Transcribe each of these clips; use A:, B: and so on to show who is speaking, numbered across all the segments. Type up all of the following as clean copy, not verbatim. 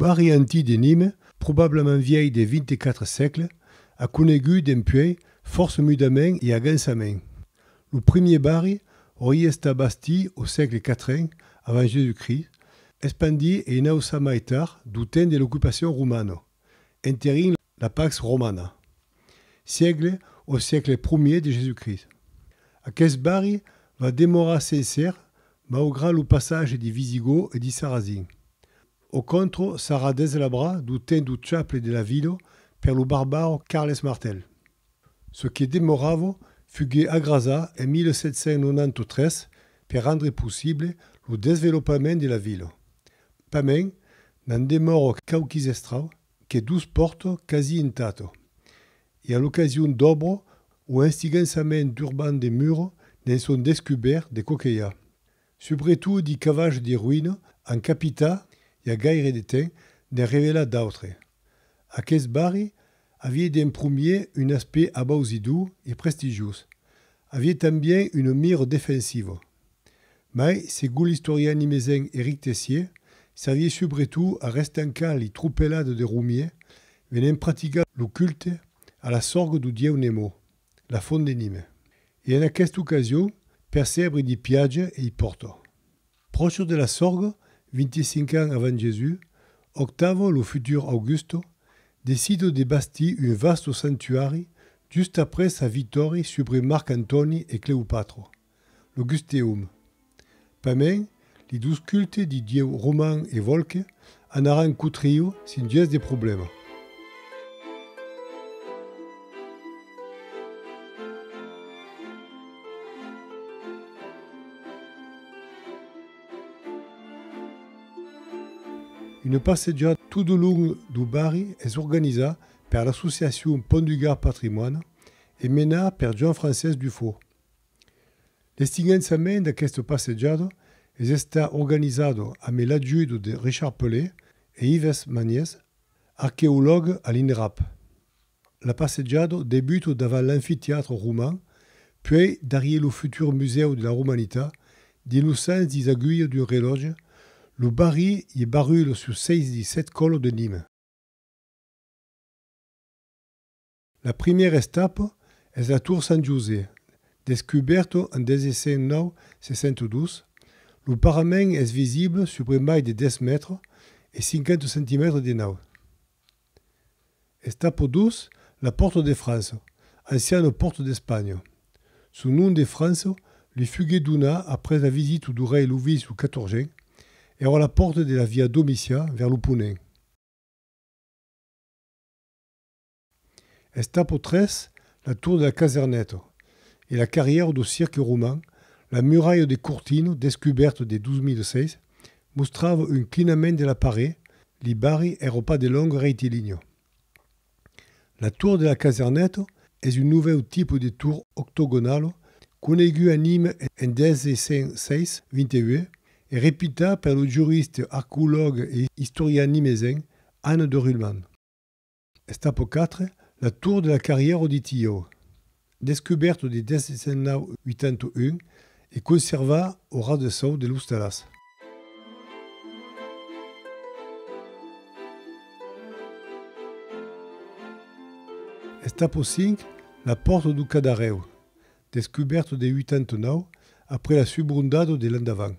A: barri anti de Nîmes, probablement vieille de 24 siècles, a conegut dempuèi force mudaments et agansaments. Le premier barri aurait été bâti au siècle IV avant Jésus-Christ, expandi et nausa maitar du temps de l'occupation romane, enterrant la Pax Romana, siècle au siècle Ier de Jésus-Christ. Aquest barri va demorar sencer malgré le passage des Visigoths et des Sarrasins. Au contre, s'ara deslabra du temps du chaple de la ville per le barbare Carles Martel. Ce qui demorava fut agrasa en 1793 per rendre possible le développement de la ville. Pament n'en demora quauquis estrau que 12 portes quasi intactes. Et à l'occasion d'obres ou instigançament d'urban de murs n'en sont descoberts de coquillas. Surtout des cavages de ruïnes en capita y a gaire de temps n'en révéla d'autres. Aquest barri avait d'un premier un aspect abausidou et prestigieux. Avait tambien une mire défensive. Mais, segons l'historien nimezen Éric Tessier, serviait surtout à restancar les troupelades de roumiers venant pratiquer le culte à la sorgue du dieu Nemo, la font de Nîmes. Et en cette occasion, percebre des piages et y porte. Proche de la sorgue, 25 ans avant Jésus, Octave, le futur Auguste, décide de bâtir un vaste sanctuaire juste après sa victoire sur Marc Antoni et Cléopâtre, l'Augusteum. Pament, les 12 cultes des dieux romains et Volques en auront coutrio sin dieu des problèmes. Une passeggiata tout au long du barri est organisée par l'association Pont du Gard Patrimoine et menée par Jean-François Dufaux. L'estinguençament d'aquesta passeggiata est stata organisado amb l'adjudo de Richard Pelé et Yves Magnès, archéologues à l'INRAP. La passeggiata débute devant l'amphithéâtre romain, puis derrière le futur musée de la Romanité, dit le sens des aiguilles du horloge. Le barri y barule sur 6 des 7 cols de Nîmes. La première étape est la tour San José, découverte en 1962. Le parament est visible sur près de 10 mètres et 50 cm de nau. Étape 12, la porte de France, ancienne porte d'Espagne. Sous nom de France, lui fut donna après la visite du roi Louis XIV et à la porte de la Via Domitia vers le Ponent. Étape 13, la tour de la Casernette et la carrière du cirque romain, la muraille des Courtines, découverte de 1206, mostrava un clinement de la parée, les barri n'étaient pas de longues rectilignes. La tour de la Casernette est un nouveau type de tour octogonale, connue à Nîmes en 1628 et répétée par le juriste, archéologue et historien nimézen Anne de Ruhlmann. Étape 4, la tour de la carrière du Tillot, découverte de 1781 et conservée au ras-de-sol de l'Oustalas. Étape 5, la porte du Cadareu, découverte de 89 après la subrundade de l'an d'avant.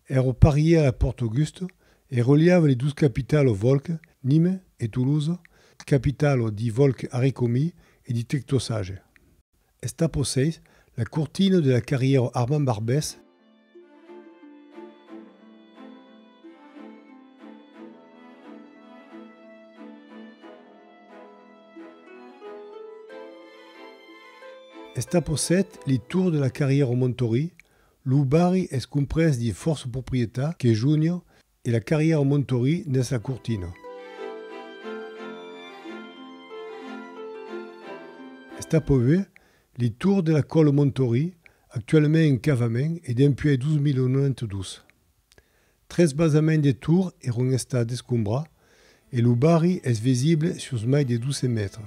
A: Elle pariait à la porte Auguste et reliait les 12 capitales Volques, Nîmes et Toulouse, capitales des Volques Arécomi et des Tectosages. Étape 6, la courtine de la carrière Armand Barbès. Étape 7, les tours de la carrière Montori. Le barri est comprise des forces propriétaires que Junior et la carrière Montori naissent la courtine. Étape 8, les tours de la colle Montori, actuellement en cavament et depuis 1292. 13 basaments des tours sont en état d'escombra et le barri est visible sur mai de 12 mètres.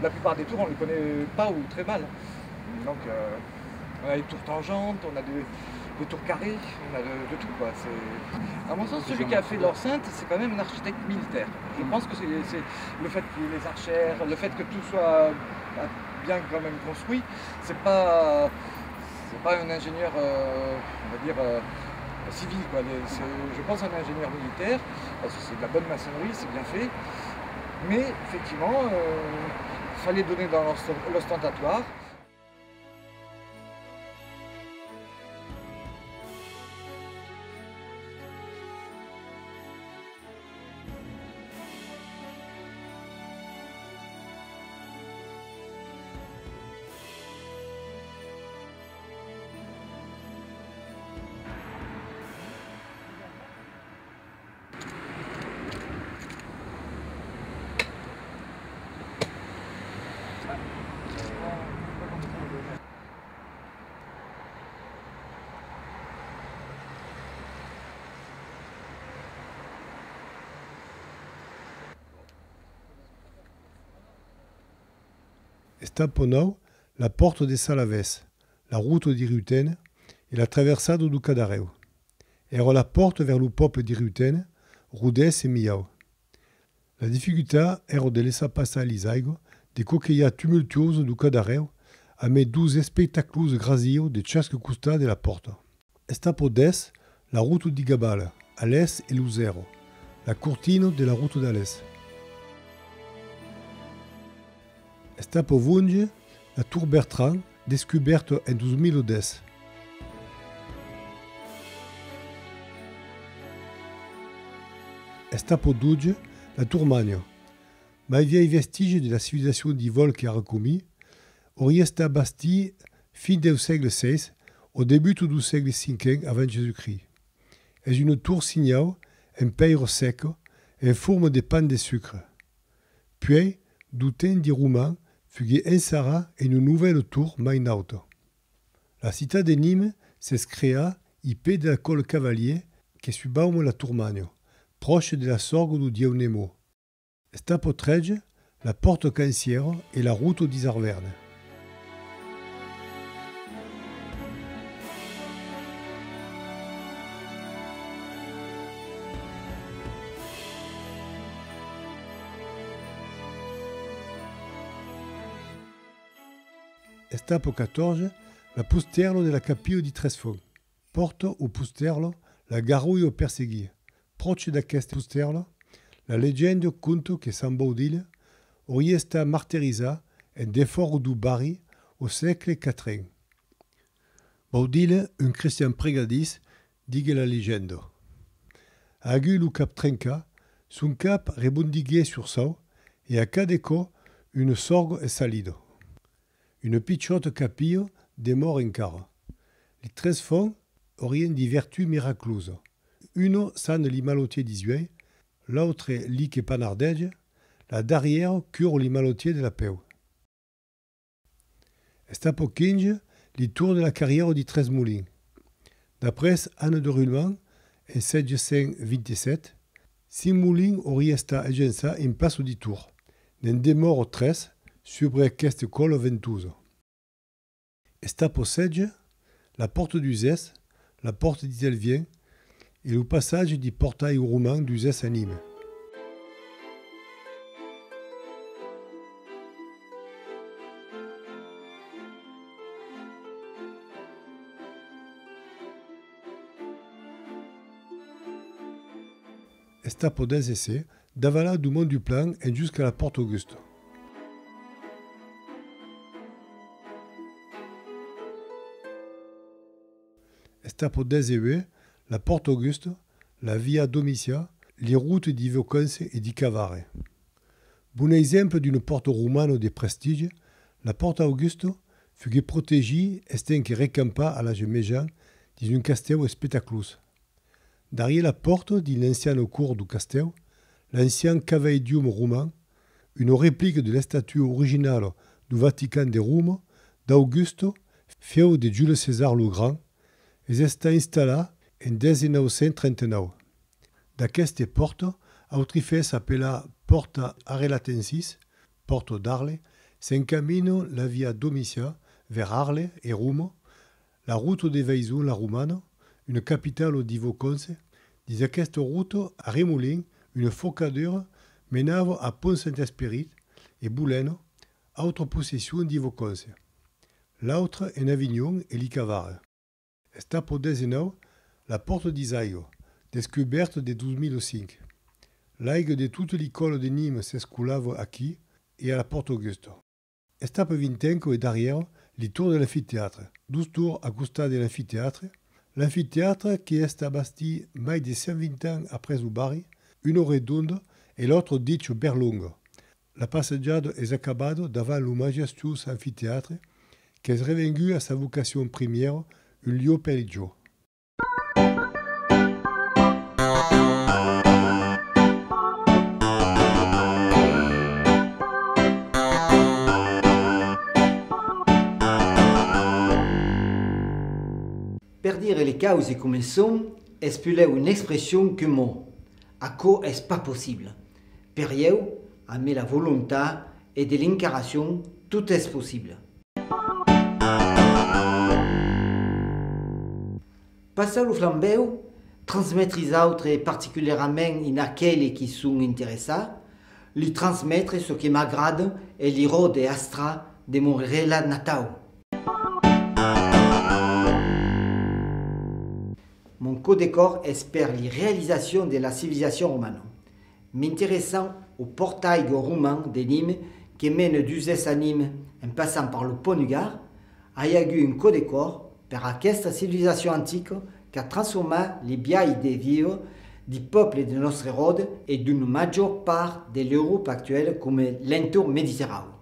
B: la plupart des tours, on ne les connaît pas ou très mal. Donc, on a des tours tangentes, on a des tours carrés, on a de tout, quoi. À mon sens, celui qui a fait l'enceinte, c'est quand même un architecte militaire. Je pense que c'est le fait qu'il y ait les archères, le fait que tout soit bien quand même construit, c'est pas un ingénieur, on va dire, civil, quoi. Je pense à un ingénieur militaire, parce que c'est de la bonne maçonnerie, c'est bien fait. Mais effectivement, il fallait donner dans l'ostentatoire.
A: Estaponau, la porte des Salaves, la route di Rutène et la traversado do Cadareu. Era la porte vers le pop di Rutène, Rudès et Miau. La difficultà era de laissar passar l'isaigo de coqueia tumultuoso do Cadareu a me 12 spectaclus grazio de ciasca costà de la porta. Estapo des, la route di Gabala, a l'est e l'Uzero, la cortina de la route d'Alès. Estapo vunge, la tour Bertrand, descoberto en 2010. Estapo duge, la tour Magno, mai vieil vestige de la civilisation di Volca a recommis, oriesta bastille fin du siècle VI, au début du siècle V avant Jésus-Christ. Es une tour signal, en peiro seco, en forme de pan de sucre. Puis, du temps di Romains, fugit insara une nouvelle tour mai nauta. La città de Nîmes s'escrea IP de la colle Cavalier che subaume la tour Magno, proche de la sorgue du Dieu Nemo. Estapo trege, la porte Cancière et la route d'Isarverne. Estapo 14, la Pusterlo de la Capillo di Tresfont. Porto o Pusterlo, la Garuio Persegui. Proche d'aquest Pusterlo, la leggenda conta che San Baudile oriesta martirizza en defort du Bari au siècle IV. Baudile, un chrétien pregadis, digue la légende. Agu lu cap trenca, son cap rebondigué sur sau, et a cadeco une sorgue et salido. Une piccotte capillo demore encara. Les 13 fonds aurient des vertus miraculeuses. Uno san li malotier d'Isuei, l'autre li che panardege, la derrière cure li malotier de la peu. Estapo 15, li tour de la carrière di 13 moulins. D'après Anne de Rulman, en 1627, 6 moulins oriesta agenza in passo di tour. N'en demore 13, sobre aquest col ventoso. Estapo 16, la porte d'Uzès, la porte d'Itelvien et le passage du portail roman d'Uzès à Nîmes. Estapo 16, davala du Mont du Plan et jusqu'à la porte Auguste. Estapo 18, la porte Auguste, la Via Domitia, les routes di Voconce et di Cavare. Bon exemple d'une porte romane de prestige, la porte Auguste fut protégée et que recampa à l'âge médian dans un castello spectaclus. Derrière la porte d'une ancienne cour du castello, l'ancien Caveidium roman, une réplique de la statue originale du Vatican de Rome d'Auguste, fieu de Jules César le Grand, est installée en 1939. D'aquesta porta, autrifes s'appela Porta Arelatensis, Porta d'Arles, s'encamine la via Domitia vers Arles et Rome, la route de Veïsou, la Roumane, une capitale d'Ivoconce. Dis cette route à Rémoulin, une focadure menava à Pont-Saint-Esprit et Boulen, autre possession d'Ivoconce. L'autre en Avignon et Licavare. Esta pour desenau la porte d'Isaio, descuberte de 2005. L'aigue de toute l'école de Nîmes s'escoulave aquí et à la porte Auguste. Esta per vintenco et derrière les tours de l'amphithéâtre, 12 tours à costat de l'amphithéâtre. L'amphithéâtre qui est bâti mai de 120 ans après Zubari, une redonde et l'autre dite berlongue. La passeggiade est acabada davant le majestueux amphithéâtre qui est revenu à sa vocation première, un lieu religio.
C: Per dire le cause come sono, espuleu une expression que mot. Acco est pas possible. Per io, a me la volonté et de l'incarnation, tout est possible. Passar le flambeu, transmettre les autres et particulièrement in aquelli qui sont intéressés, lui transmettre ce qui m'agrade et l'iro et astra de mon relat natal. Mon co-décor espère la réalisation de la civilisation romane, m'intéressant au portail roumain de Nîmes qui mène d'Uzès à Nîmes en passant par le pont du Gard, a eu un co-décor per aquesta civilisation antique qui a transformé les biais de vivre du peuple de notre rode et d'une majeure part de l'Europe actuelle comme l'entour méditerranéen.